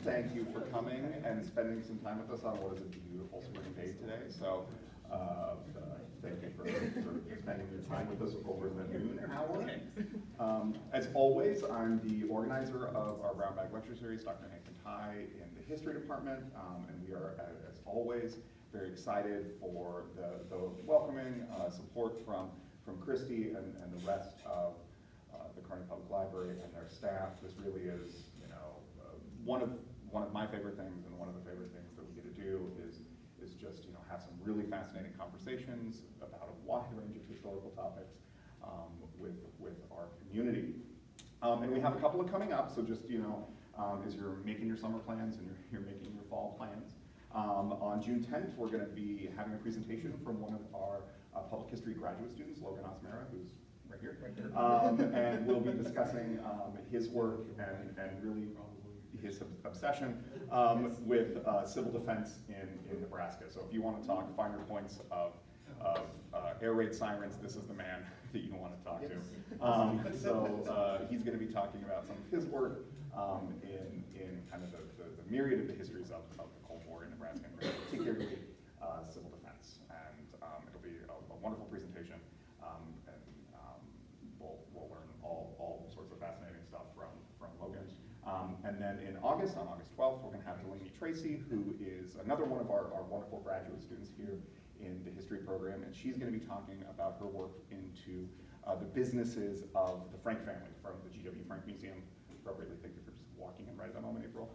thank you for coming and spending some time with us on what is a beautiful spring day today. So thank you for spending your time with us over the noon hour. As always, I'm the organizer of our Brown Bag Lecture Series, Dr. Nathan Ty in the History Department, and we are, as always, very excited for the welcoming support from Christy and the rest of the Kearney Public Library and their staff. This really is, one of my favorite things, and one of the favorite things that we get to do is just have some really fascinating conversations about a wide range of historical topics with our community. And we have a couple of coming up, so just as you're making your summer plans and you're making your fall plans. On June 10th, we're going to be having a presentation from one of our public history graduate students, Logan Osmera, who's right here. And we'll be discussing his work and really his obsession with civil defense in Nebraska. So if you want to talk finer points of air raid sirens, this is the man that you want to talk to. So he's going to be talking about some of his work in kind of the myriad of the histories of the Cold War in Nebraska, and particularly civil defense. And it'll be a wonderful presentation, and we'll learn all sorts of fascinating stuff from Logan. And then in August, on August 12th, we're going to have Delaney Tracy, who is another one of our wonderful graduate students here in the history program, and she's going to be talking about her work into the businesses of the Frank family from the G.W. Frank Museum. Appropriately, thank you for just walking in right at that moment, April.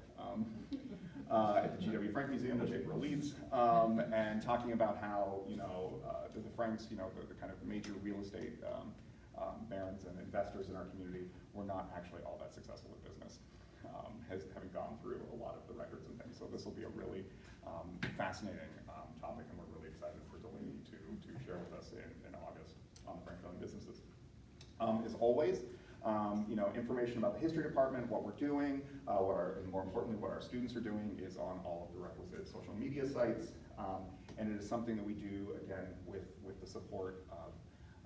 At the G.W. Frank Museum, which April leads, and talking about how the Franks, the kind of major real estate barons and investors in our community were not actually all that successful at business, having gone through a lot of the records and things. So this will be a really fascinating topic, and we're really excited for Delaney to share with us in August on the Frank-owned businesses. As always, information about the history department, what we're doing, and more importantly, what our students are doing is on all of the requisite social media sites. And it is something that we do, again, with the support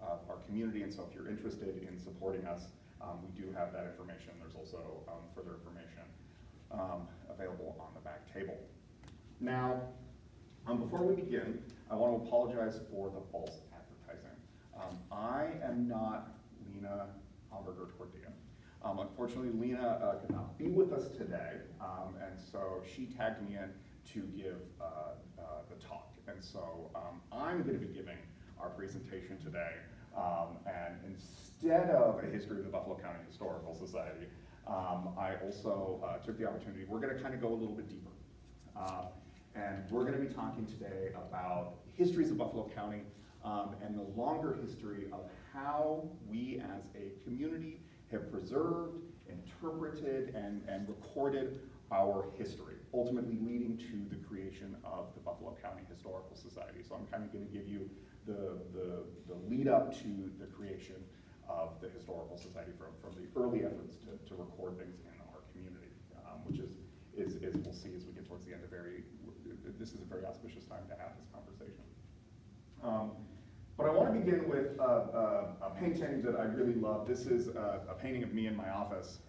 of our community. And so if you're interested in supporting us, we do have that information. There's also further information available on the back table. Now, before we begin, I want to apologize for the false advertising. I am not Lina Homberger Cordia. Unfortunately, Lina could not be with us today, and so she tagged me in to give the talk. And so I'm going to be giving our presentation today, and instead of a history of the Buffalo County Historical Society, I also took the opportunity. We're going to kind of go a little bit deeper. And we're going to be talking today about histories of Buffalo County and the longer history of how we as a community have preserved, interpreted, and recorded our history, ultimately leading to the creation of the Buffalo County Historical Society. So I'm kind of going to give you the lead up to the creation of the Historical Society from the early efforts to record things in our community, which is we'll see as we get towards the end, this is a very auspicious time to have this conversation. But I want to begin with a painting that I really love. This is a painting of me in my office.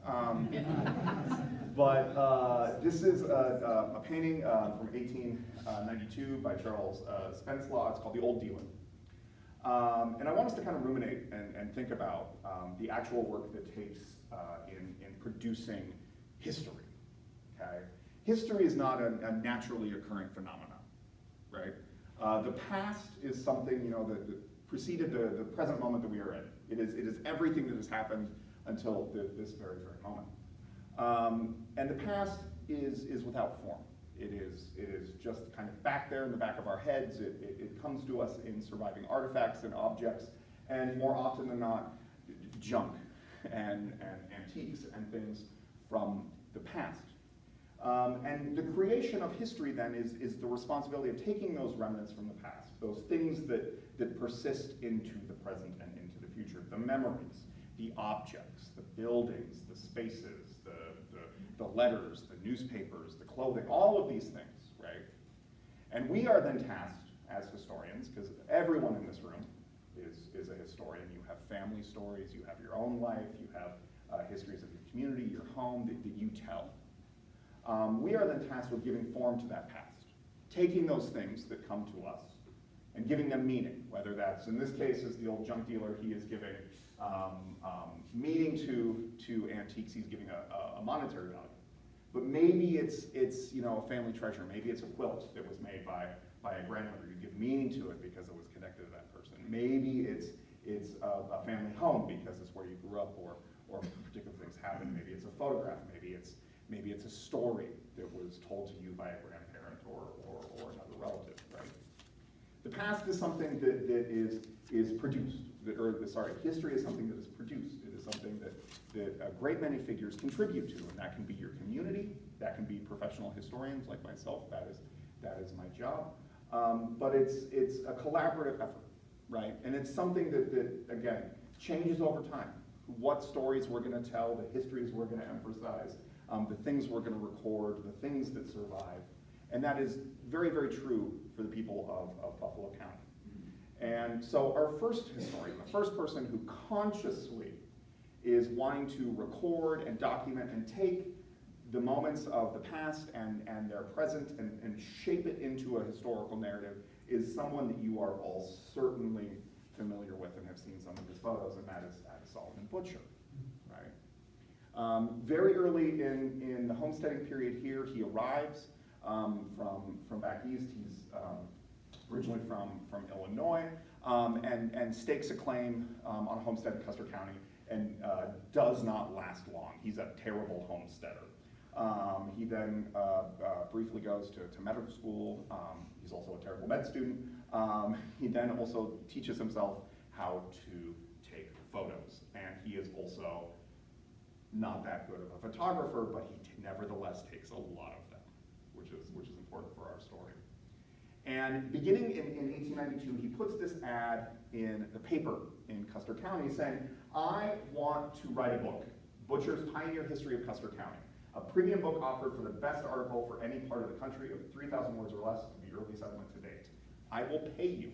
But this is a painting from 1892 by Charles Spenslaw. It's called The Old Dealin'. And I want us to kind of ruminate and think about the actual work that takes in producing history. Okay? History is not a naturally occurring phenomenon, right? The past is something that preceded the present moment that we are in. It is everything that has happened until this very moment. And the past is without form. It is just kind of back there in the back of our heads. It comes to us in surviving artifacts and objects, and more often than not, junk and antiques and things from the past. And the creation of history then is the responsibility of taking those remnants from the past, those things that persist into the present and into the future, the memories, the objects, the buildings, the spaces, the letters, the newspapers, the clothing, all of these things, right? And we are then tasked as historians, because everyone in this room is a historian. You have family stories, you have your own life, you have histories of your community, your home that you tell. we are then tasked with giving form to that past, taking those things that come to us and giving them meaning, whether that's, in this case, as the old junk dealer, he is giving meaning to antiques, he's giving a monetary value. But maybe it's a family treasure, maybe it's a quilt that was made by a grandmother, you give meaning to it because it was connected to that person. Maybe it's a family home because it's where you grew up, or particular things happened. Maybe it's a photograph, maybe it's a story that was told to you by a grandparent or another relative, right? The past is something that is produced, history is something that is produced. It is something that a great many figures contribute to, and that can be your community, that can be professional historians like myself, that is my job. But it's a collaborative effort, right? And it's something that again, changes over time. What stories we're gonna tell, the histories we're gonna emphasize, the things we're gonna record, the things that survive. And that is very, very true for the people of Buffalo County. And so our first historian, the first person who consciously is wanting to record and document and take the moments of the past and their present and shape it into a historical narrative is someone that you are all certainly familiar with and have seen some of his photos, and that is Solomon Butcher, right? Very early in the homesteading period here, he arrives from back east. He's originally from Illinois, and stakes a claim on a homestead in Custer County, and does not last long. He's a terrible homesteader. He then briefly goes to medical school. He's also a terrible med student. He then also teaches himself how to take photos, and he is also not that good of a photographer, but he nevertheless takes a lot of them, which is important for our story. And beginning in 1892, he puts this ad in the paper in Custer County saying, I want to write a book, Butcher's Pioneer History of Custer County, a premium book offered for the best article for any part of the country of 3,000 words or less of the early settlement to date. I will pay you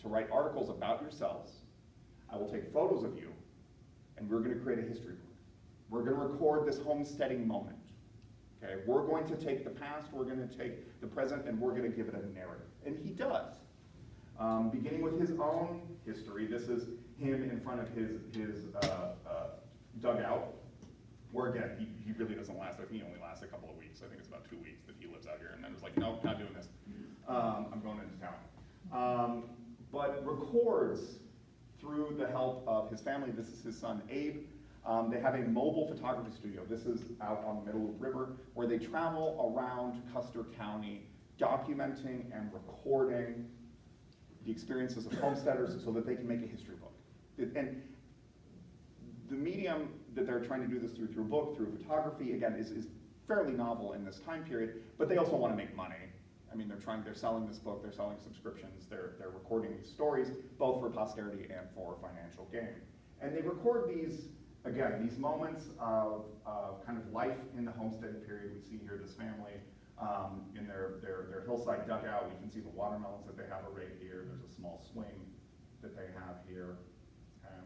to write articles about yourselves. I will take photos of you, and we're going to create a history book. We're going to record this homesteading moment. Okay, we're going to take the past, we're going to take the present, and we're going to give it a narrative. And he does. Beginning with his own history, this is him in front of his dugout, where again, he really doesn't last. He only lasts a couple of weeks. I think it's about 2 weeks that he lives out here, and then it's like, nope, not doing this. I'm going into town. But records through the help of his family. This is his son, Abe. They have a mobile photography studio. This is out on the Middle River, where they travel around Custer County, documenting and recording the experiences of homesteaders so that they can make a history book. And the medium that they're trying to do this through a book, through photography, again, is fairly novel in this time period, but they also want to make money. I mean, they're selling this book, they're selling subscriptions, they're recording these stories, both for posterity and for financial gain. And they record these, again, these moments of kind of life in the homesteading period. We see here this family in their hillside dugout. We can see the watermelons that they have arrayed here. There's a small swing that they have here. Okay.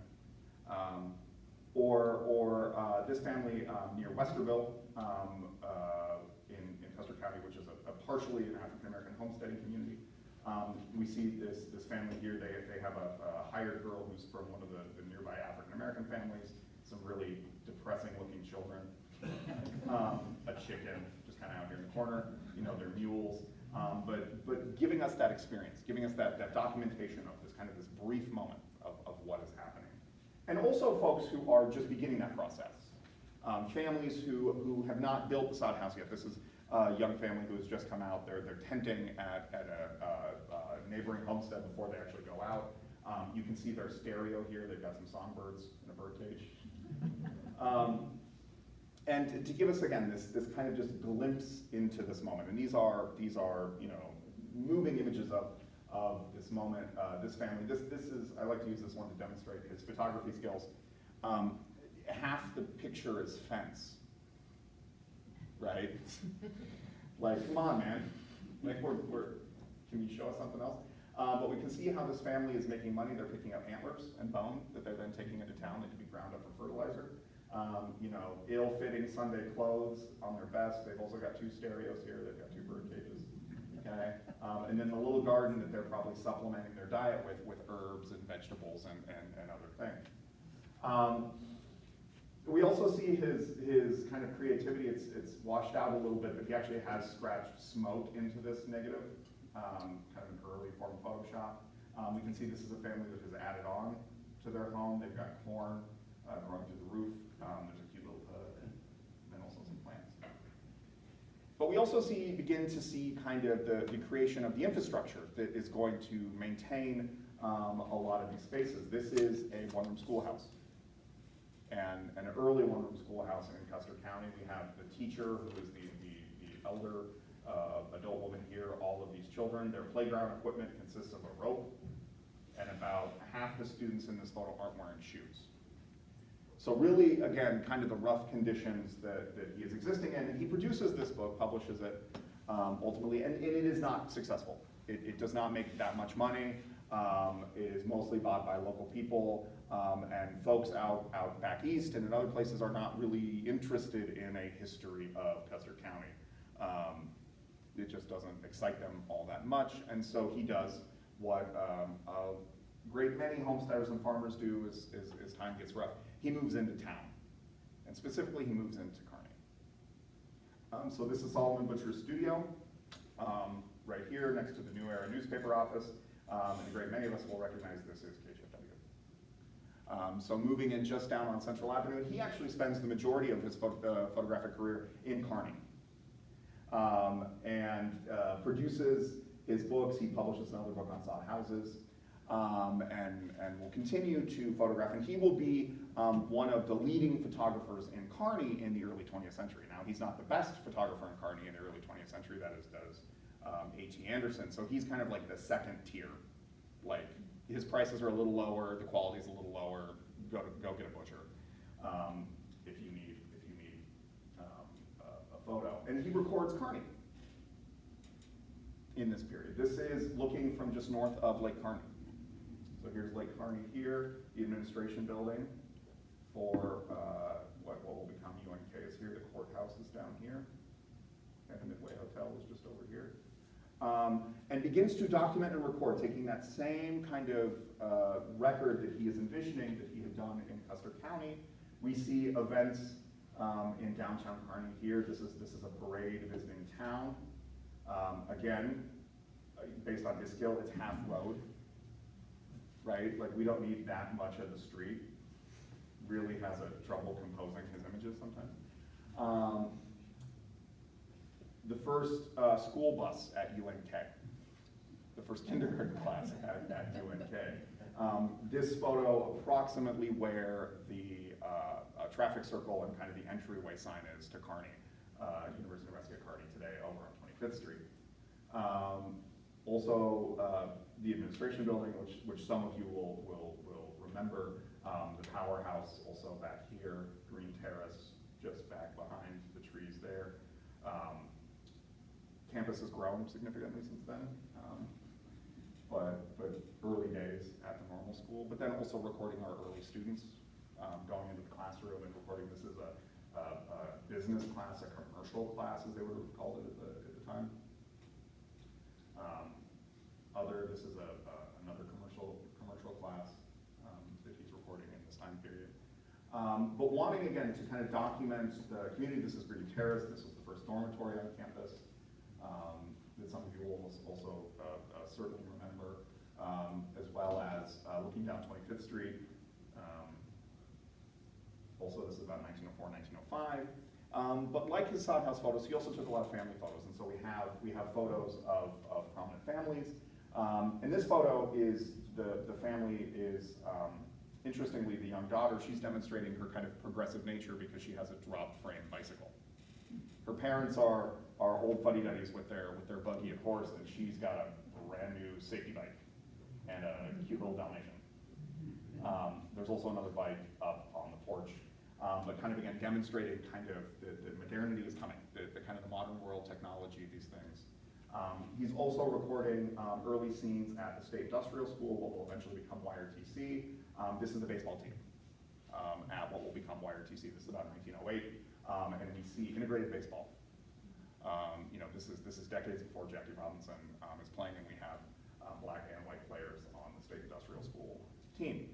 Or this family near Westerville in Custer County, which is a partially an African-American homesteading community. We see this family here. They have a hired girl who's from one of the nearby African-American families, some really depressing looking children, a chicken just kind of out here in the corner, their mules, but giving us that experience, giving us that documentation of this kind of this brief moment of what is happening. And also folks who are just beginning that process. Families who have not built the sod house yet. This is a young family who has just come out. They're tenting at a neighboring homestead before they actually go out. You can see their stereo here. They've got some songbirds in a bird cage. And to give us again this kind of just glimpse into this moment. And these are moving images of this moment, this family. This is, I like to use this one to demonstrate his photography skills. Half the picture is fence, right? Like, come on, man. Like, can you show us something else? But we can see how this family is making money. They're picking up antlers and bone that they're then taking into town. They can be ground up for fertilizer. You know, ill-fitting Sunday clothes on their best. They've also got 2 stereos here. They've got 2 bird cages. Okay, and then the little garden that they're probably supplementing their diet with herbs and vegetables and other things. We also see his kind of creativity. It's washed out a little bit, but he actually has scratched smote into this negative, kind of an early form of Photoshop. We can see this is a family that has added on to their home. They've got corn growing through the roof. There's a cute little and then also some plants. But we also begin to see kind of the creation of the infrastructure that is going to maintain a lot of these spaces. This is a one-room schoolhouse. And an early one-room schoolhouse in Custer County. We have the teacher, who is the elder adult woman here, all of these children. Their playground equipment consists of a rope, and about half the students in this photo aren't wearing shoes. So really, again, kind of the rough conditions that he is existing in. And he produces this book, publishes it ultimately, and it is not successful. It does not make that much money. It is mostly bought by local people, and folks out back east and in other places are not really interested in a history of Custer County. It just doesn't excite them all that much, and so he does what a great many homesteaders and farmers do as time gets rough. He moves into town, and specifically he moves into Kearney. So this is Solomon Butcher's studio, right here next to the New Era newspaper office. And a great many of us will recognize this as KJFW. So moving in just down on Central Avenue, he actually spends the majority of his photographic career in Kearney. And produces his books. He publishes another book on sod houses, and will continue to photograph. And he will be one of the leading photographers in Kearney in the early 20th century. Now, he's not the best photographer in Kearney in the early 20th century. That is H.E. Anderson. So he's kind of like the second tier. Like, his prices are a little lower, the quality's a little lower. Go get a butcher if you need a photo. And he records Kearney in this period. This is looking from just north of Lake Kearney. So here's Lake Kearney here, the administration building for what will become UNK is here. The courthouse is down here. And the Midway Hotel is just over here. And begins to document and record, taking that same kind of record that he is envisioning that he had done in Custer County. We see events in downtown Kearney here. This is a parade visiting town. Again, based on his skill, it's half road, right? Like, we don't need that much of the street. Really has a trouble composing his images sometimes. The first school bus at UNK, the first kindergarten class at UNK. This photo approximately where the traffic circle and kind of the entryway sign is to Kearney, University of Nebraska Kearney today over on 25th Street. Also, the administration building, which some of you will remember, the powerhouse also back here, Green Terrace just back behind the trees there. Campus has grown significantly since then, but early days at the normal school, but then also recording our early students going into the classroom and recording. This is a business class, a commercial class as they would have called it at the time. This is another commercial class that he's recording in this time period. But wanting again to kind of document the community. This is Green Terrace. This was the first dormitory on campus that some of you will also certainly remember, as well as looking down 25th Street. Also, this is about 1904, 1905. But like his sod house photos, he also took a lot of family photos, and so we have photos of prominent families. And this photo is the family is interestingly the young daughter. She's demonstrating her kind of progressive nature because she has a drop frame bicycle. Her parents are old fuddy-duddies with their buggy and horse, and she's got a brand new safety bike and a cute little Dalmatian. There's also another bike up on the porch, but kind of again demonstrating kind of the modernity is coming, the kind of the modern world technology, these things. He's also recording early scenes at the State Industrial School, what will eventually become YRTC. This is the baseball team. at what will become YRTC. This is about 1908, and we see integrated baseball. This is decades before Jackie Robinson is playing, and we have black and white players on the State Industrial School team.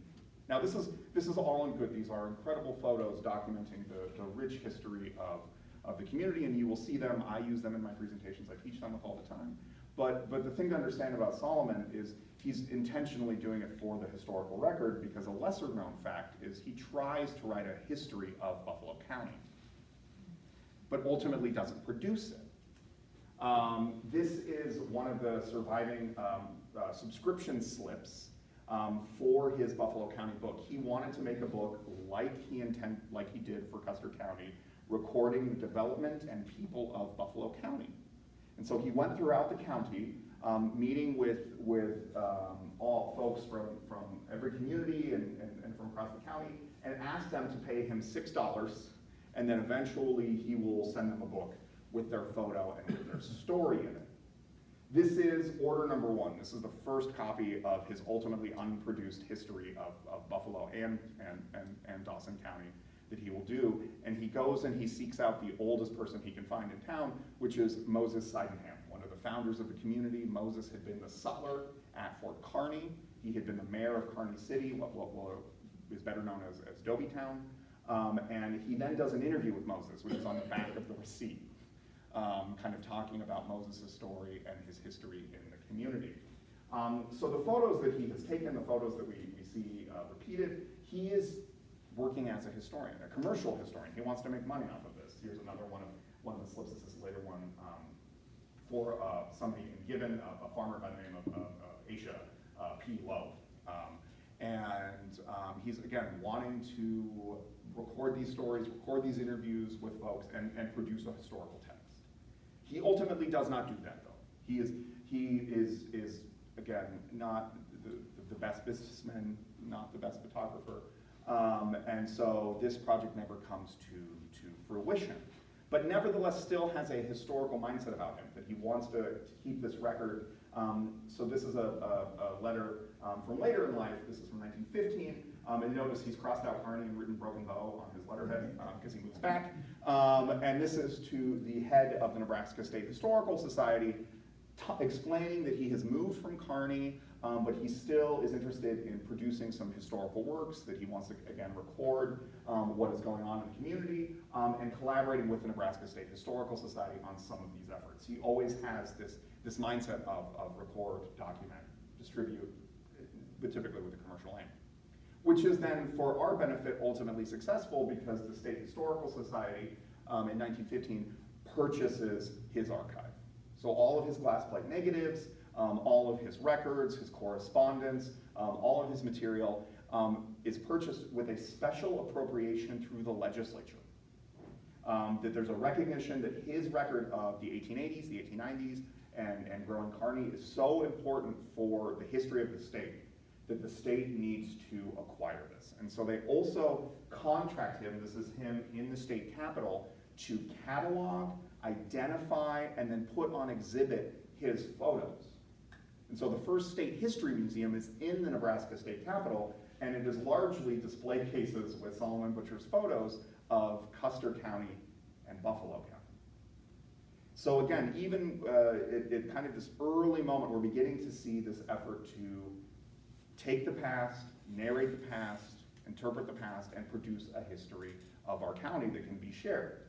Now this is all in good. These are incredible photos documenting the rich history of the community, and you will see them. I use them in my presentations. I teach them all the time. But the thing to understand about Solomon is he's intentionally doing it for the historical record, because a lesser known fact is he tries to write a history of Buffalo County, but ultimately doesn't produce it. This is one of the surviving subscription slips for his Buffalo County book. He wanted to make a book like he did for Custer County, recording the development and people of Buffalo County. And so he went throughout the county, meeting with all folks from every community and from across the county, and asked them to pay him $6, and then eventually he will send them a book with their photo and with their story in it. This is order number one. This is the first copy of his ultimately unproduced history of Buffalo and Dawson County that he will do. And he goes and he seeks out the oldest person he can find in town, which is Moses Sydenham, one of the founders of the community. Moses had been the sutler at Fort Kearny. He had been the mayor of Kearny City, what is better known as Dobytown. And he then does an interview with Moses, which is on the back of the receipt, kind of talking about Moses' story and his history in the community. So the photos that he has taken, the photos that we see repeated, he is working as a historian, a commercial historian. He wants to make money off of this. Here's another one of the slips. This is a later one for somebody in Gibbon, a farmer by the name of Asia P. Lowe. He's, again, wanting to record these stories, record these interviews with folks, and produce a historical text. He ultimately does not do that, though. He is again, not the best businessman, not the best photographer. And so this project never comes to fruition. But nevertheless still has a historical mindset about him, that he wants to keep this record. So this is a letter from later in life. This is from 1915. And notice he's crossed out Kearny and written Broken Bow on his letterhead because he moves back. And this is to the head of the Nebraska State Historical Society, explaining that he has moved from Kearny, but he still is interested in producing some historical works, that he wants to, again, record what is going on in the community, and collaborating with the Nebraska State Historical Society on some of these efforts. He always has this mindset of record, document, distribute, but typically with a commercial aim. Which is then, for our benefit, ultimately successful because the State Historical Society in 1915 purchases his archive. So all of his glass plate negatives, all of his records, his correspondence, all of his material is purchased with a special appropriation through the legislature. That there's a recognition that his record of the 1880s, the 1890s, and growing Kearny is so important for the history of the state that the state needs to acquire this. And so they also contract him, this is him in the state capitol, to catalog, identify, and then put on exhibit his photos. And so the first state history museum is in the Nebraska State Capitol, and it is largely display cases with Solomon Butcher's photos of Custer County and Buffalo County. So again, even at kind of this early moment, we're beginning to see this effort to take the past, narrate the past, interpret the past, and produce a history of our county that can be shared.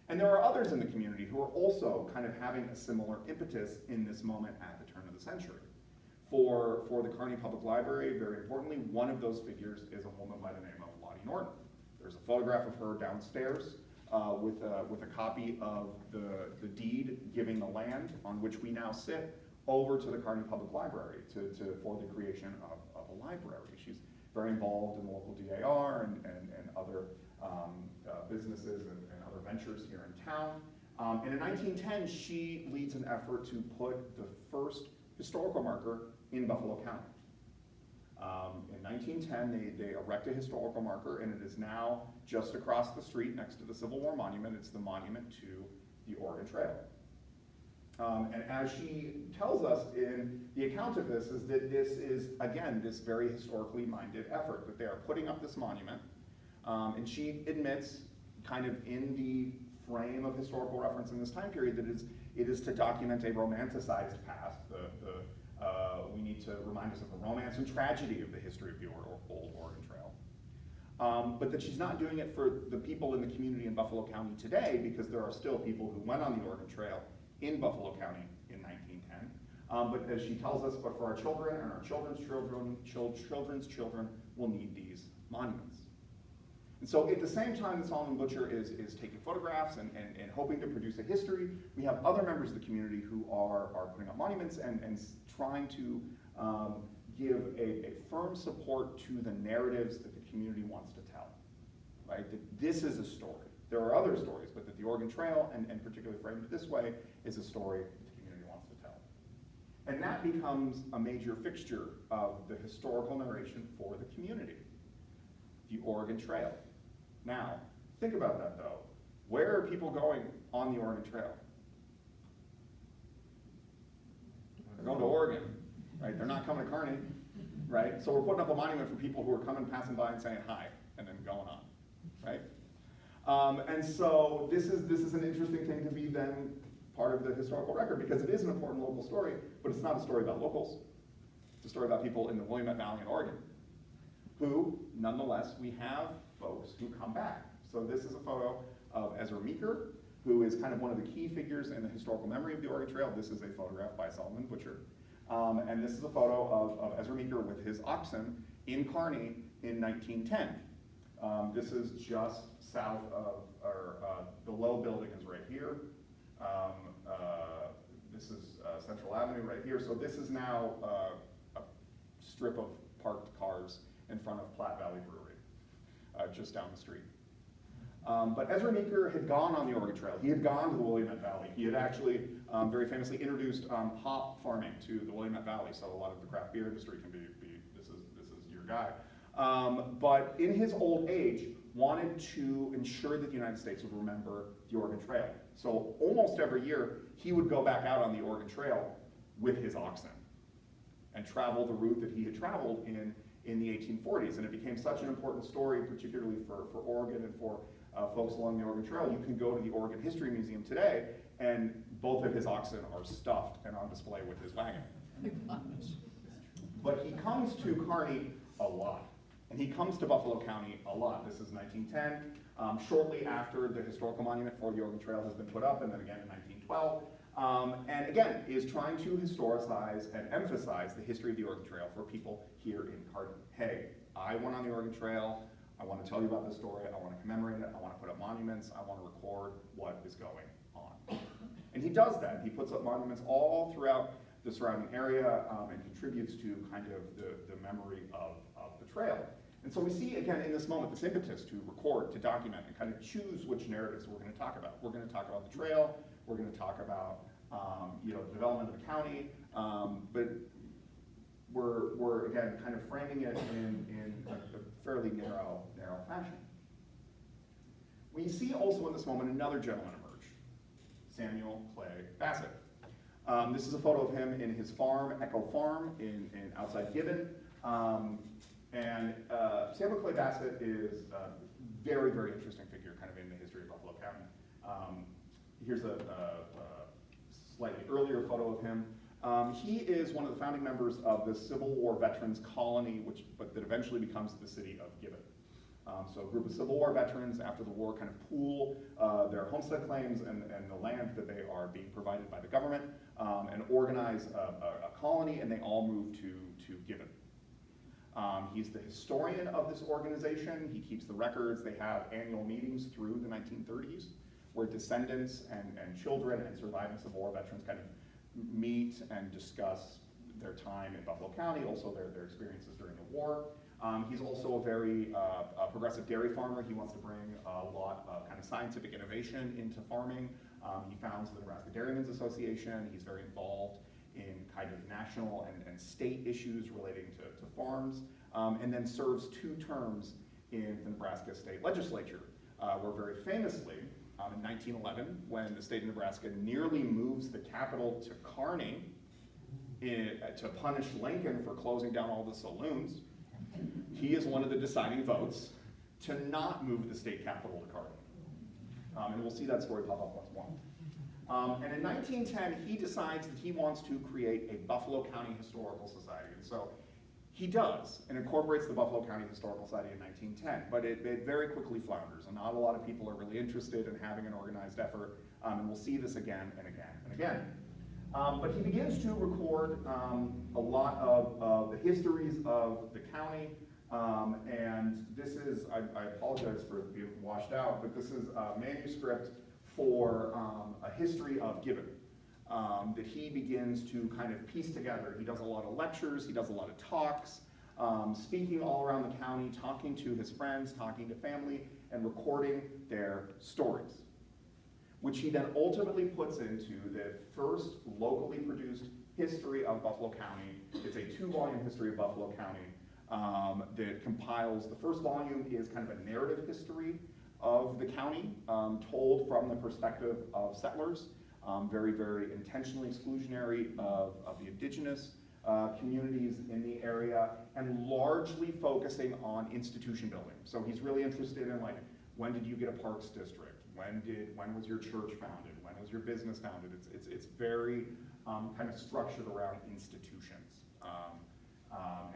And there are others in the community who are also kind of having a similar impetus in this moment at the turn of the century. For the Kearny Public Library, very importantly, one of those figures is a woman by the name of Lottie Norton. There's a photograph of her downstairs with a copy of the deed giving the land on which we now sit over to the Kearny Public Library for the creation of a library. She's very involved in the local DAR and other businesses and other ventures here in town. And in 1910, she leads an effort to put the first historical marker in Buffalo County. In 1910, they erect a historical marker, and it is now just across the street next to the Civil War Monument. It's the monument to the Oregon Trail. And as she tells us in the account of this, is that this is, again, this very historically minded effort, that they are putting up this monument And she admits, kind of in the frame of historical reference in this time period, that it is to document a romanticized past. We need to remind us of the romance and tragedy of the history of the old Oregon Trail. But that she's not doing it for the people in the community in Buffalo County today, because there are still people who went on the Oregon Trail in Buffalo County in 1910. But as she tells us, but for our children and our children's children will need these monuments. And so at the same time that Solomon Butcher is taking photographs and hoping to produce a history, we have other members of the community who are putting up monuments and trying to give a firm support to the narratives that the community wants to tell, right? That this is a story. There are other stories, but that the Oregon Trail, and particularly framed this way, is a story that the community wants to tell. And that becomes a major fixture of the historical narration for the community, the Oregon Trail. Now, think about that though. Where are people going on the Oregon Trail? They're going to Oregon, right? They're not coming to Kearney, right? So we're putting up a monument for people who are passing by and saying hi, and then going on, right? And so this is an interesting thing to be then part of the historical record, because it is an important local story, but it's not a story about locals. It's a story about people in the Willamette Valley in Oregon, who, nonetheless, we have folks who come back. So this is a photo of Ezra Meeker, who is kind of one of the key figures in the historical memory of the Oregon Trail. This is a photograph by Solomon Butcher. And this is a photo of Ezra Meeker with his oxen in Kearney in 1910. This is just south of, the low building is right here. This is Central Avenue right here. So this is now a strip of parked cars in front of Platte Valley Brewery, just down the street. But Ezra Meeker had gone on the Oregon Trail. He had gone to the Willamette Valley. He had actually very famously introduced hop farming to the Willamette Valley, so a lot of the craft beer industry can be this is your guy. But in his old age, wanted to ensure that the United States would remember the Oregon Trail. So almost every year, he would go back out on the Oregon Trail with his oxen and travel the route that he had traveled in the 1840s. And it became such an important story, particularly for Oregon and for folks along the Oregon Trail. You can go to the Oregon History Museum today, and both of his oxen are stuffed and on display with his wagon. But he comes to Kearney a lot, and he comes to Buffalo County a lot. This is 1910, shortly after the historical monument for the Oregon Trail has been put up, and then again in 1912. And again, is trying to historicize and emphasize the history of the Oregon Trail for people here in Kearney. Hey, I went on the Oregon Trail. I want to tell you about this story. I want to commemorate it. I want to put up monuments. I want to record what is going on. And he does that. He puts up monuments all throughout the surrounding area and contributes to kind of the memory of the trail. And so we see, again, in this moment, this impetus to record, to document, and kind of choose which narratives we're going to talk about. We're going to talk about the trail. We're going to talk about the development of the county, but we're again kind of framing it in a fairly narrow fashion. We see also in this moment another gentleman emerge, Samuel Clay Bassett. This is a photo of him in his farm, Echo Farm, in outside Gibbon. And Samuel Clay Bassett is a very, very interesting figure kind of in the history of Buffalo County. Here's a slightly earlier photo of him. He is one of the founding members of the Civil War Veterans Colony, but that eventually becomes the city of Gibbon. So a group of Civil War veterans after the war kind of pool their homestead claims and the land that they are being provided by the government and organize a colony, and they all move to Gibbon. He's the historian of this organization. He keeps the records. They have annual meetings through the 1930s where descendants and children and surviving Civil War veterans kind of meet and discuss their time in Buffalo County, also their experiences during the war. He's also a very progressive dairy farmer. He wants to bring a lot of kind of scientific innovation into farming. He founds the Nebraska Dairymen's Association. He's very involved in kind of national and state issues relating to farms, and then serves 2 terms in the Nebraska state legislature, where very famously, in 1911, when the state of Nebraska nearly moves the capital to Kearney to punish Lincoln for closing down all the saloons, he is one of the deciding votes to not move the state capital to Kearney. And we'll see that story pop up once more. And in 1910, he decides that he wants to create a Buffalo County Historical Society. And so he does, and incorporates the Buffalo County Historical Society in 1910, but it very quickly flounders, and not a lot of people are really interested in having an organized effort, and we'll see this again and again and again. But he begins to record a lot of the histories of the county, and this is, I apologize for being washed out, but this is a manuscript for a history of Gibbon. That he begins to kind of piece together. He does a lot of lectures, he does a lot of talks, speaking all around the county, talking to his friends, talking to family, and recording their stories, which he then ultimately puts into the first locally produced history of Buffalo County. It's a 2-volume history of Buffalo County that compiles, the first volume is kind of a narrative history of the county, told from the perspective of settlers. Very, very intentionally exclusionary of the indigenous communities in the area, and largely focusing on institution building. So he's really interested in, like, when did you get a parks district? When was your church founded? When was your business founded? It's very kind of structured around institutions.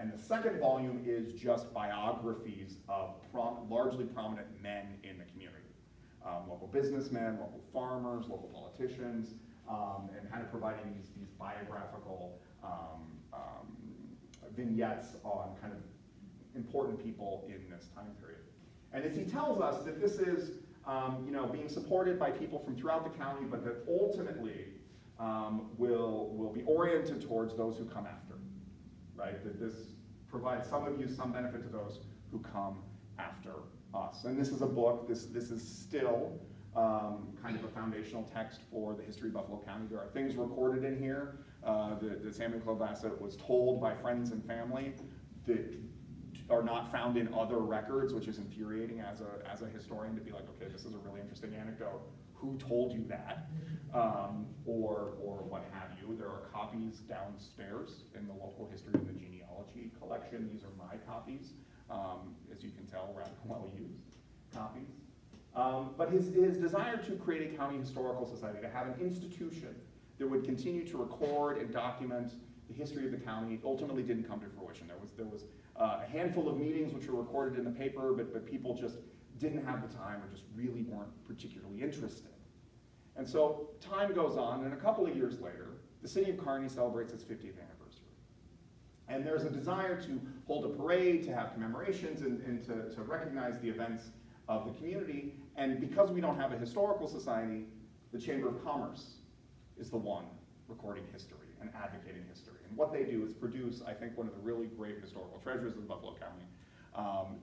And the second volume is just biographies of largely prominent men in the community. Local businessmen, local farmers, local politicians, and kind of providing these biographical vignettes on kind of important people in this time period. And as he tells us that this is being supported by people from throughout the county, but that ultimately will be oriented towards those who come after, right? That this provides some of you some benefit to those who come after us. And this is a book, this is still kind of a foundational text for the history of Buffalo County. There are things recorded in here that Samuel Claude Bassett was told by friends and family that are not found in other records, which is infuriating as a historian to be like, okay, this is a really interesting anecdote. Who told you that? Or what have you. There are copies downstairs in the local history and the genealogy collection. These are my copies. As you can tell, rather well-used copies. But his desire to create a county historical society, to have an institution that would continue to record and document the history of the county, ultimately didn't come to fruition. There was a handful of meetings which were recorded in the paper, but people just didn't have the time or just really weren't particularly interested. And so time goes on, and a couple of years later, the city of Kearney celebrates its 50th anniversary. And there's a desire to hold a parade, to have commemorations, and to recognize the events of the community. And because we don't have a historical society, the Chamber of Commerce is the one recording history and advocating history. And what they do is produce, I think, one of the really great historical treasures of Buffalo County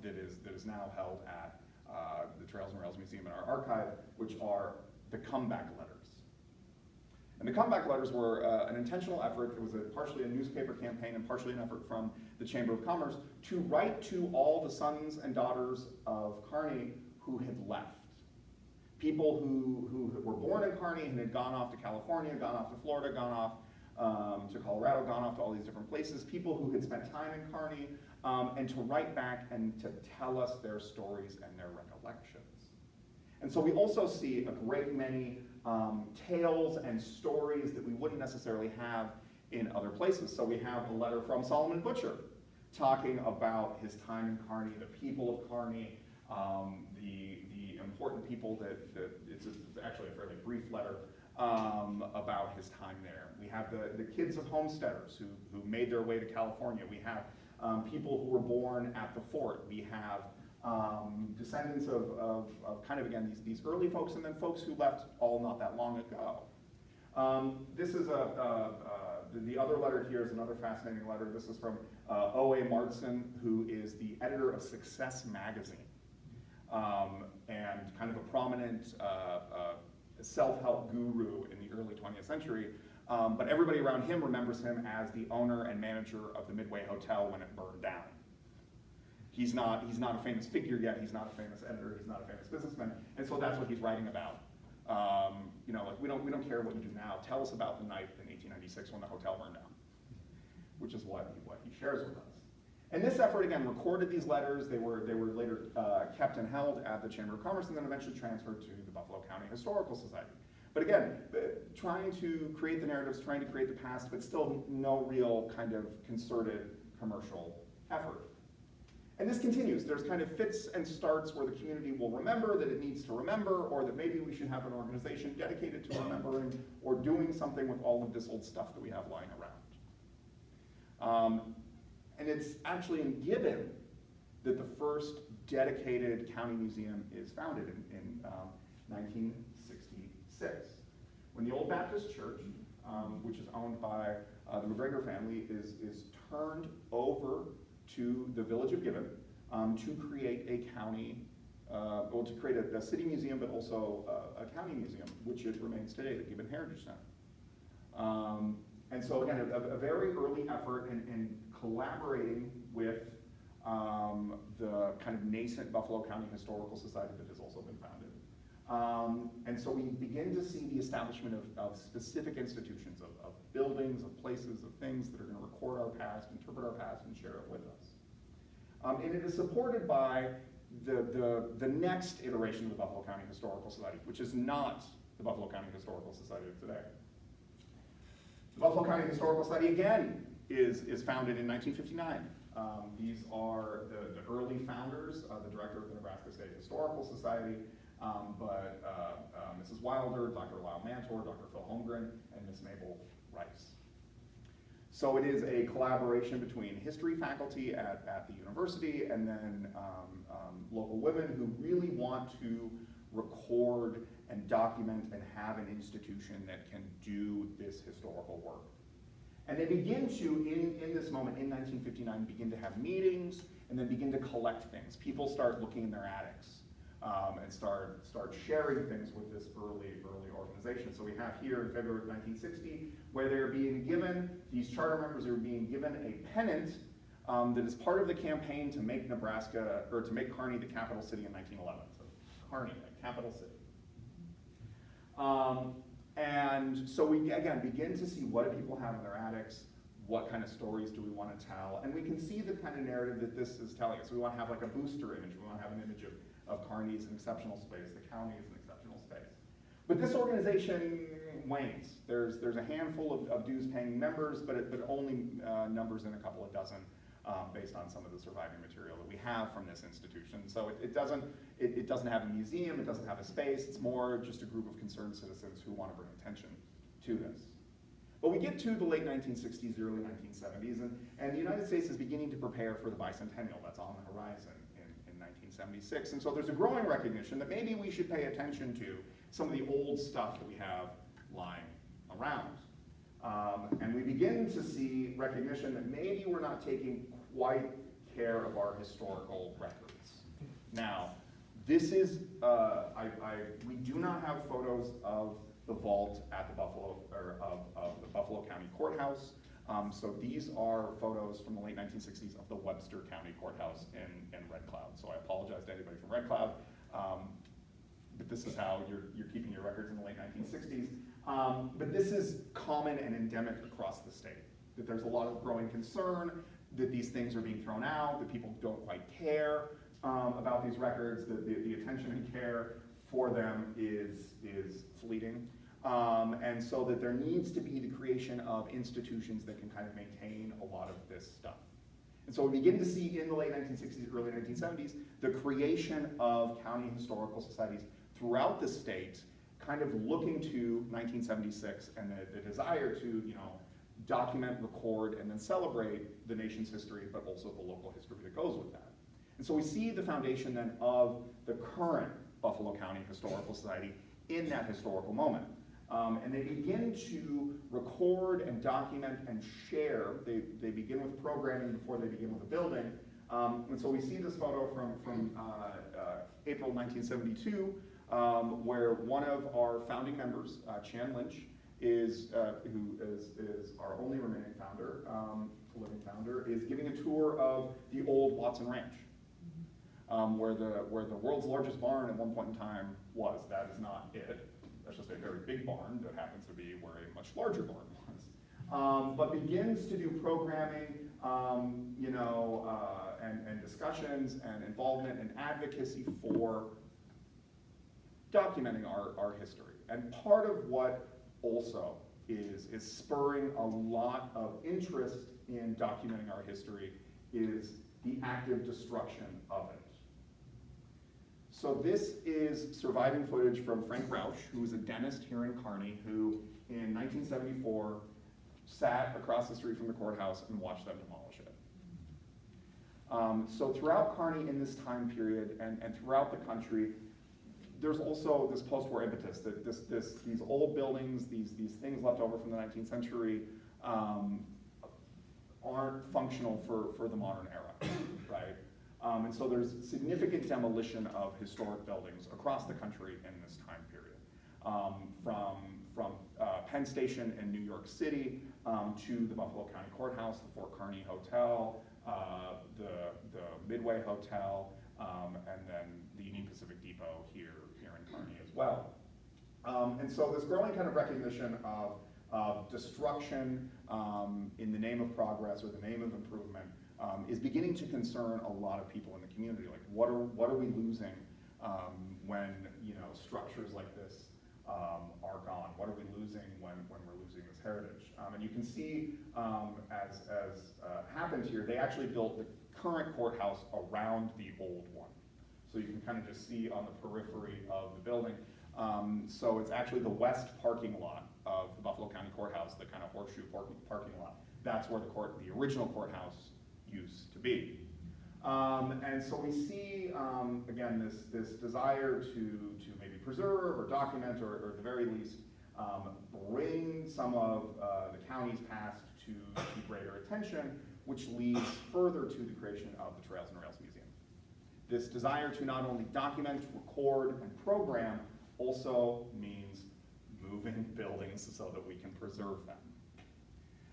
that is now held at the Trails and Rails Museum in our archive, which are the comeback letters. And the comeback letters were an intentional effort. It was partially a newspaper campaign and partially an effort from the Chamber of Commerce to write to all the sons and daughters of Kearney who had left. People who were born in Kearney and had gone off to California, gone off to Florida, gone off to Colorado, gone off to all these different places, people who had spent time in Kearney, and to write back and to tell us their stories and their recollections. And so we also see a great many tales and stories that we wouldn't necessarily have in other places. So we have a letter from Solomon Butcher talking about his time in Kearney, the people of Kearney, the important people that it's actually a fairly brief letter about his time there. We have the kids of homesteaders who made their way to California. We have people who were born at the fort. We have descendants of kind of, again, these early folks, and then folks who left all not that long ago. This is the other letter here is another fascinating letter. This is from O.A. Martson, who is the editor of Success Magazine, and kind of a prominent self-help guru in the early 20th century. But everybody around him remembers him as the owner and manager of the Midway Hotel when it burned down. He's not a famous figure yet. He's not a famous editor. He's not a famous businessman. And so that's what he's writing about. Like we don't care what you do now. Tell us about the night in 1896 when the hotel burned down, which is what he shares with us. And this effort, again, recorded these letters. They were later kept and held at the Chamber of Commerce and then eventually transferred to the Buffalo County Historical Society. But again, trying to create the narratives, trying to create the past, but still no real kind of concerted commercial effort. And this continues. There's kind of fits and starts where the community will remember that it needs to remember, or that maybe we should have an organization dedicated to remembering or doing something with all of this old stuff that we have lying around. And it's actually in Gibbon that the first dedicated county museum is founded in 1966. When the Old Baptist Church, which is owned by the Homberger family, is turned over to the village of Gibbon to create a county, well, to create a city museum, but also a county museum, which it remains today, the Gibbon Heritage Center. And so again, a very early effort in collaborating with the kind of nascent Buffalo County Historical Society that has also been founded. And so we begin to see the establishment of specific institutions, of buildings, of places, of things that are going to record our past, interpret our past, and share it with us. And it is supported by the next iteration of the Buffalo County Historical Society, which is not the Buffalo County Historical Society of today. The Buffalo County Historical Society, again, is founded in 1959. These are the early founders, the director of the Nebraska State Historical Society, but Mrs. Wilder, Dr. Lyle Mantor, Dr. Phil Holmgren, and Miss Mabel Rice. So it is a collaboration between history faculty at the university and then local women who really want to record and document and have an institution that can do this historical work. And they begin to, in this moment, in 1959, begin to have meetings and then begin to collect things. People start looking in their attics and start sharing things with this early organization. So we have here in February of 1960, where they're being given, these charter members are being given a pennant that is part of the campaign to make Nebraska, or to make Kearney the capital city in 1911. So Kearney, a capital city. And so we, again, begin to see what do people have in their attics, what kind of stories do we want to tell, and we can see the kind of narrative that this is telling us. We want to have like a booster image, we want to have an image of Kearney as an exceptional space, the county as an exceptional space. But this organization wanes. There's a handful of dues-paying members, but only numbers in a couple of dozen based on some of the surviving material that we have from this institution. So it doesn't have a museum, it doesn't have a space, it's more just a group of concerned citizens who want to bring attention to this. But we get to the late 1960s, the early 1970s, and the United States is beginning to prepare for the bicentennial that's on the horizon in 1976. And so there's a growing recognition that maybe we should pay attention to some of the old stuff that we have lying around. And we begin to see recognition that maybe we're not taking quite care of our historical records. Now, this is, we do not have photos of the vault at the Buffalo, or of the Buffalo County Courthouse. So these are photos from the late 1960s of the Webster County Courthouse in Red Cloud. So I apologize to anybody from Red Cloud, but this is how you're keeping your records in the late 1960s. But this is common and endemic across the state, that there's a lot of growing concern that these things are being thrown out, that people don't quite care about these records, that the attention and care for them is fleeting. And so that there needs to be the creation of institutions that can kind of maintain a lot of this stuff. And so we begin to see in the late 1960s, early 1970s, the creation of county historical societies throughout the state, kind of looking to 1976 and the desire to, document, record, and then celebrate the nation's history, but also the local history that goes with that. And so we see the foundation then of the current Buffalo County Historical Society in that historical moment. And they begin to record and document and share. They begin with programming before they begin with a building. And so we see this photo from April 1972, where one of our founding members, Chan Lynch, who is our only remaining founder, living founder, is giving a tour of the old Watson Ranch, where the world's largest barn at one point in time was. That is not it. That's just a very big barn that happens to be where a much larger barn was. but begins to do programming, and discussions and involvement and advocacy for documenting our history. And part of what also is spurring a lot of interest in documenting our history is the active destruction of it. So this is surviving footage from Frank Rauch, who was a dentist here in Kearney, who in 1974 sat across the street from the courthouse and watched them demolish it. So throughout Kearney in this time period and throughout the country, there's also this post-war impetus that these old buildings, these things left over from the 19th century aren't functional for the modern era, right? And so there's significant demolition of historic buildings across the country in this time period. From Penn Station in New York City to the Buffalo County Courthouse, the Fort Kearny Hotel, the Midway Hotel, and then the Union Pacific Depot here in Kearney as well. And so this growing kind of recognition of destruction in the name of progress or the name of improvement is beginning to concern a lot of people in the community. Like, what are we losing when structures like this are gone? What are we losing when we're losing this heritage? And you can see, as happened here, they actually built the current courthouse around the old one. So you can kind of just see on the periphery of the building. So it's actually the west parking lot of the Buffalo County Courthouse, the kind of horseshoe parking lot. That's where the original courthouse used to be. And so we see, again, this desire to maybe preserve or document or at the very least bring some of the county's past to greater attention, which leads further to the creation of the Trails and Rails Museum. This desire to not only document, record, and program also means moving buildings so that we can preserve them.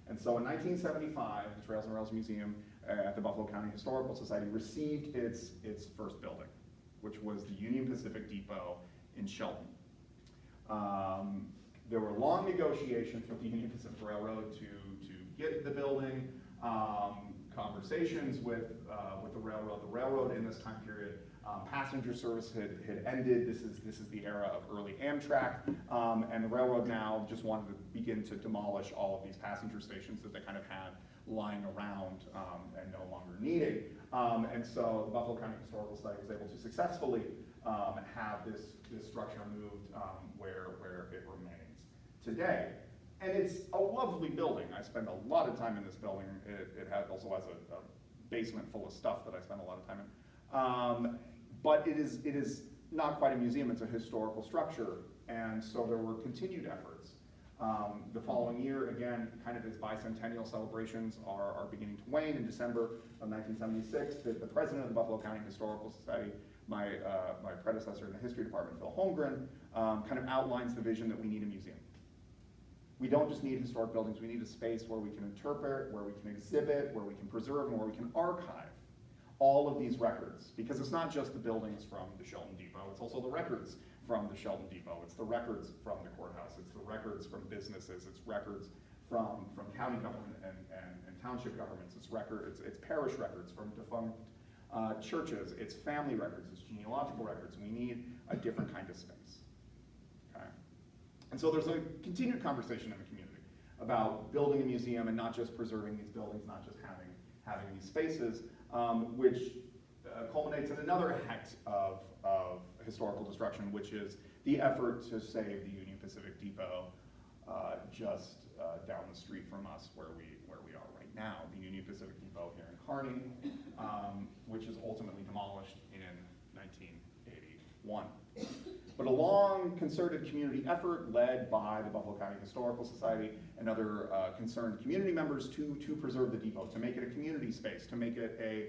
And so in 1975, the Trails and Rails Museum at the Buffalo County Historical Society received its first building, which was the Union Pacific Depot in Shelton. There were long negotiations with the Union Pacific Railroad to get the building, conversations with the railroad. The railroad in this time period, passenger service had ended. This is the era of early Amtrak, and the railroad now just wanted to begin to demolish all of these passenger stations that they kind of had lying around and no longer needed. And so the Buffalo County Historical Society was able to successfully have this structure moved where it remains today. And it's a lovely building. I spend a lot of time in this building. It also has a basement full of stuff that I spend a lot of time in. But it is not quite a museum, it's a historical structure. And so there were continued efforts. The following year, again, kind of as bicentennial celebrations are beginning to wane. In December of 1976, the president of the Buffalo County Historical Society, my predecessor in the history department, Phil Holmgren, kind of outlines the vision that we need a museum. We don't just need historic buildings, we need a space where we can interpret, where we can exhibit, where we can preserve, and where we can archive all of these records. Because it's not just the buildings from the Shelton Depot, it's also the records from the Shelton Depot, it's the records from the courthouse, it's the records from businesses, it's records from county government and township governments, it's parish records from defunct churches, it's family records, it's genealogical records. We need a different kind of space. Okay? And so there's a continued conversation in the community about building a museum and not just preserving these buildings, not just having these spaces, which culminates in another act of historical destruction, which is the effort to save the Union Pacific Depot just down the street from us where we are right now, the Union Pacific Depot here in Kearney, which is ultimately demolished in 1981. But a long concerted community effort led by the Buffalo County Historical Society and other concerned community members to preserve the depot, to make it a community space, to make it a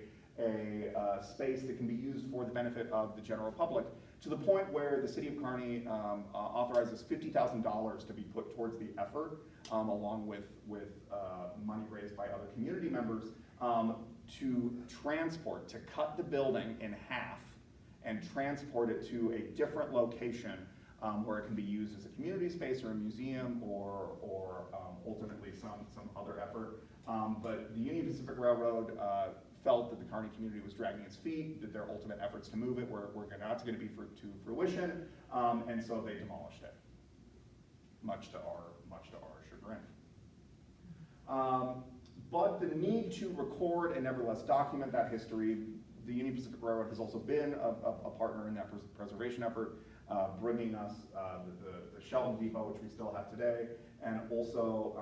space that can be used for the benefit of the general public, to the point where the city of Kearney authorizes $50,000 to be put towards the effort, along with money raised by other community members, to cut the building in half and transport it to a different location where it can be used as a community space or a museum or ultimately some other effort. But the Union Pacific Railroad felt that the Kearney community was dragging its feet, that their ultimate efforts to move it were not going to be to fruition, and so they demolished it, much to our chagrin. But the need to record and nevertheless document that history, the Union Pacific Railroad has also been a partner in that preservation effort, bringing us the Shelton Depot, which we still have today, and also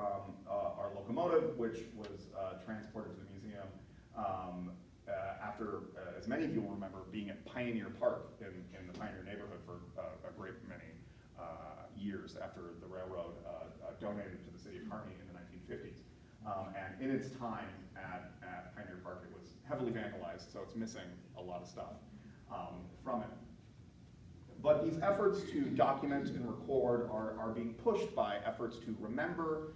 our locomotive, which was transported to the museum after, as many of you will remember, being at Pioneer Park in the Pioneer neighborhood for a great many years after the railroad donated to the city of Kearney in the 1950s. And in its time at Pioneer Park, it was heavily vandalized, so it's missing a lot of stuff from it. But these efforts to document and record are being pushed by efforts to remember,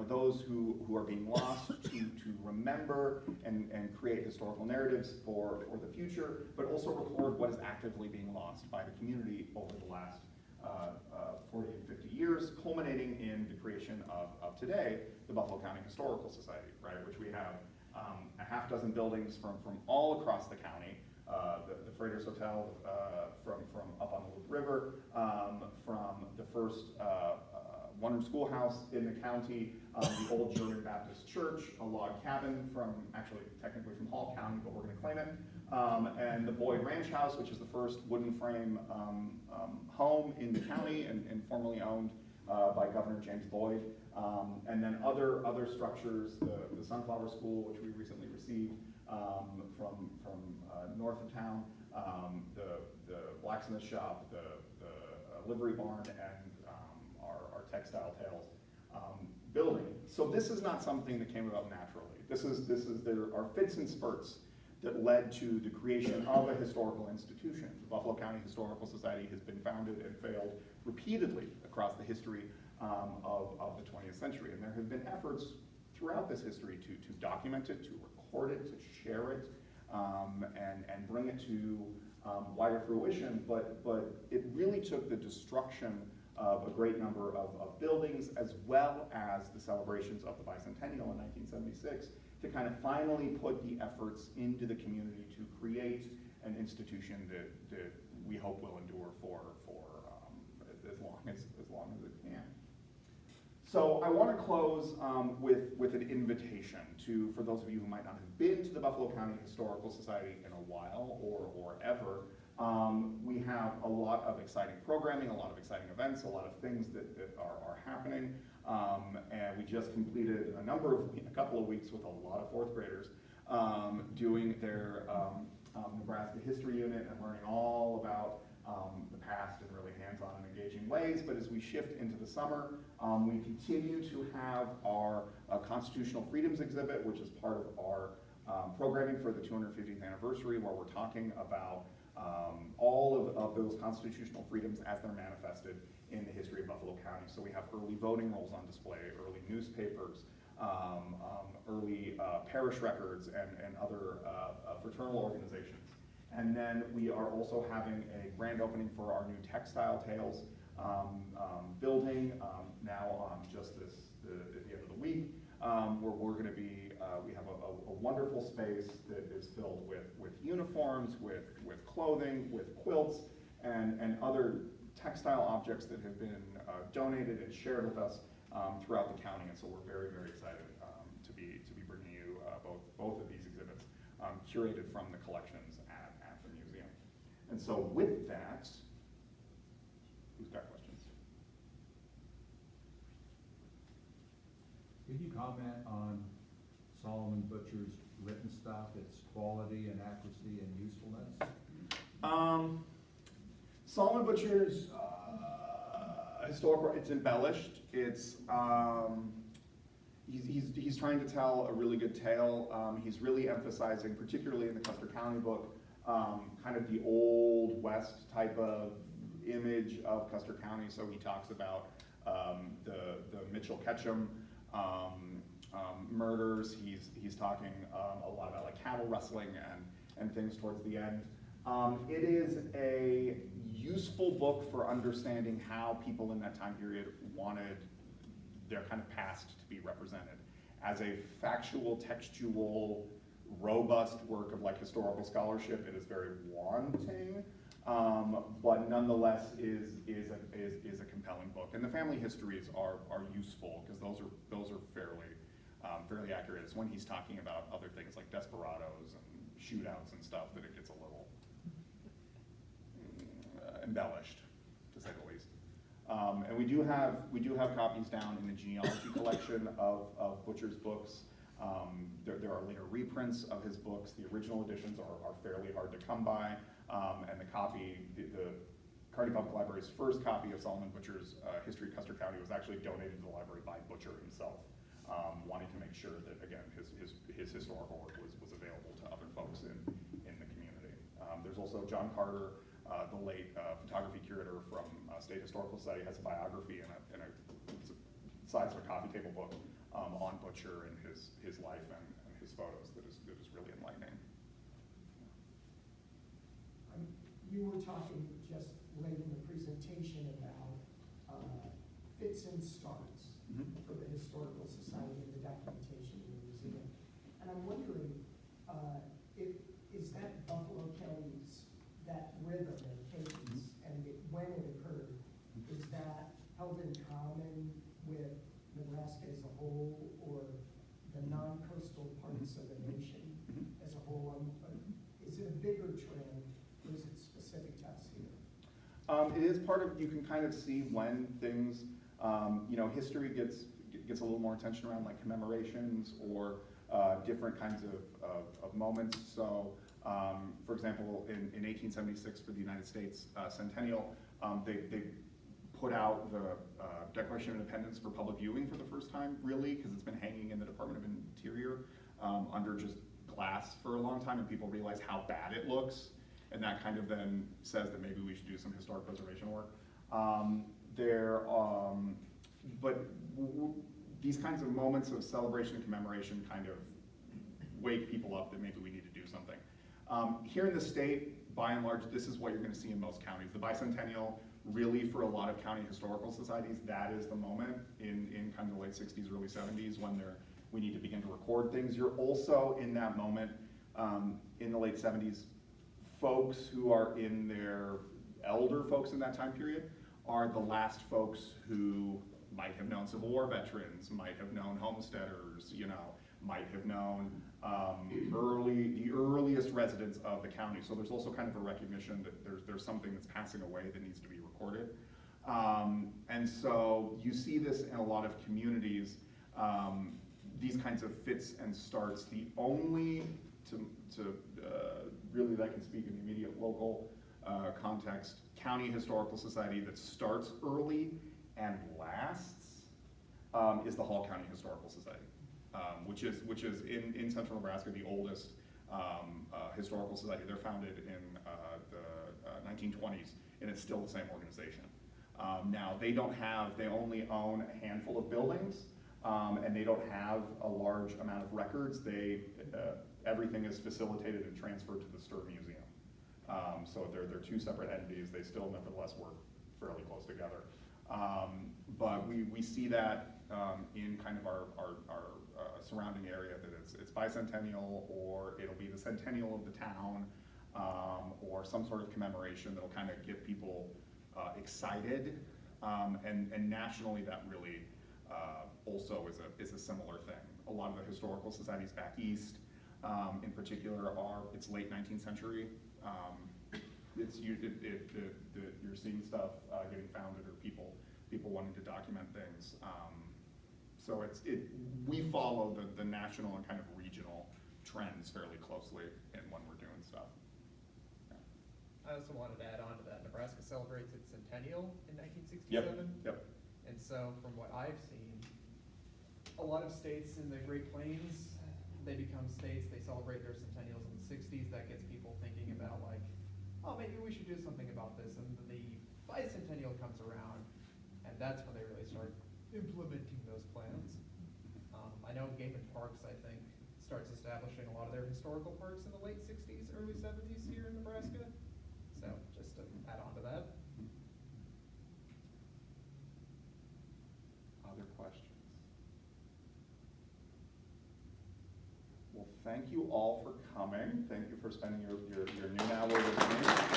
those who are being lost, to remember and create historical narratives for the future, but also record what is actively being lost by the community over the last 40 and 50 years, culminating in the creation of today, the Buffalo County Historical Society, right, which we have a half dozen buildings from all across the county, the Freighters Hotel from up on the Loup River, from the first one-room schoolhouse in the county, the old German Baptist church, a log cabin from, actually technically from Hall County, but we're going to claim it, and the Boyd Ranch House, which is the first wooden frame home in the county and formerly owned by Governor James Boyd, and then other structures, the Sunflower School, which we recently received from north of town, the blacksmith shop, the livery barn, and our textile tales building. So this is not something that came about naturally. There are fits and spurts that led to the creation of a historical institution. The Buffalo County Historical Society has been founded and failed repeatedly across the history of the 20th century. And there have been efforts throughout this history to document it, to record it, to share it, and bring it to wider fruition. But it really took the destruction of a great number of buildings, as well as the celebrations of the bicentennial in 1976, to kind of finally put the efforts into the community to create an institution that we hope will endure for as long as it can. So I want to close with an invitation for those of you who might not have been to the Buffalo County Historical Society in a while or ever. We have a lot of exciting programming, a lot of exciting events, a lot of things that are happening. And we just completed a couple of weeks with a lot of fourth graders doing their Nebraska History Unit and learning all about the past in really hands-on and engaging ways. But as we shift into the summer, we continue to have our Constitutional Freedoms exhibit, which is part of our programming for the 250th anniversary, where we're talking about all of those constitutional freedoms as they're manifested in the history of Buffalo County. So we have early voting rolls on display, early newspapers, early parish records, and other fraternal organizations. And then we are also having a grand opening for our new Textile Tales building now just at the end of the week, where we're going to be, we have a wonderful space that is filled with uniforms, with clothing, with quilts, and other textile objects that have been donated and shared with us throughout the county. And so we're very, very excited to be bringing you both of these exhibits curated from the collections at the museum. And so with that, who's got questions? Can you comment on Solomon Butcher's written stuff, its quality and accuracy and usefulness? Solomon Butcher's historical, it's embellished. It's he's trying to tell a really good tale. He's really emphasizing, particularly in the Custer County book, kind of the old West type of image of Custer County. So he talks about the Mitchell Ketchum murders. He's talking a lot about like cattle rustling and things towards the end. It is a useful book for understanding how people in that time period wanted they're kind of past to be represented. As a factual, textual, robust work of like historical scholarship, it is very wanting, but nonetheless is a compelling book. And the family histories are useful because those are fairly accurate. It's when he's talking about other things like desperados and shootouts and stuff that it gets a little embellished, to say the least. And we do have copies down in the genealogy collection of Butcher's books. There are later reprints of his books. The original editions are fairly hard to come by, and the Kearney Public Library's first copy of Solomon Butcher's History of Custer County was actually donated to the library by Butcher himself, wanting to make sure that, again, his historical work was available to other folks in the community. There's also John Carter, the late photography curator from State Historical Society, has a biography and it's a size of a coffee table book on Butcher and his life and his photos that is really enlightening. You were talking just late in the presentation about fits and starts for the Historical Society and the documentation in the museum. And I'm wondering, is that Buffalo County's, that rhythm and cadence and when it occurred, is that held in common with Nebraska as a whole or the non-coastal parts of the nation as a whole? Is it a bigger trend or is it specific to us here? It is part of, you can kind of see when things, history gets a little more attention around like commemorations or different kinds of moments. So, for example, in 1876 for the United States centennial, they put out the Declaration of Independence for public viewing for the first time, really, because it's been hanging in the Department of Interior under just glass for a long time, and people realize how bad it looks, and that kind of then says that maybe we should do some historic preservation work. These kinds of moments of celebration and commemoration kind of wake people up that maybe we need to do something. Here in the state, by and large, this is what you're going to see in most counties. The bicentennial, really for a lot of county historical societies, that is the moment in kind of the late 60s, early 70s when we need to begin to record things. You're also in that moment in the late 70s, folks who are in their elder folks in that time period are the last folks who might have known Civil War veterans, might have known homesteaders, might have known the earliest residents of the county. So there's also kind of a recognition that there's something that's passing away that needs to be recorded. And so you see this in a lot of communities, these kinds of fits and starts. The only, really that I can speak in the immediate local context, county historical society that starts early and lasts is the Hall County Historical Society. Which is in central Nebraska the oldest historical society. They're founded in the 1920s, and it's still the same organization. Now they only own a handful of buildings, and they don't have a large amount of records. Everything is facilitated and transferred to the Stir Museum. So they're two separate entities. They still nevertheless work fairly close together. But we see that in kind of our surrounding area, that it's bicentennial, or it'll be the centennial of the town, or some sort of commemoration that'll kind of get people excited. And nationally, that really also is a similar thing. A lot of the historical societies back east, in particular, it's late 19th century. You're seeing stuff getting founded, or people wanting to document things. So we follow the national and kind of regional trends fairly closely when we're doing stuff. Yeah. I also wanted to add on to that. Nebraska celebrates its centennial in 1967. Yep. And so from what I've seen, a lot of states in the Great Plains, they become states, they celebrate their centennials in the 60s. That gets people thinking about like, oh, maybe we should do something about this. And the bicentennial comes around, and that's when they really start implementing those plans. I know Game and Parks, I think, starts establishing a lot of their historical parks in the late 60s, early 70s here in Nebraska. So just to add on to that. Other questions? thank you all for coming. Thank you for spending your noon hour with me.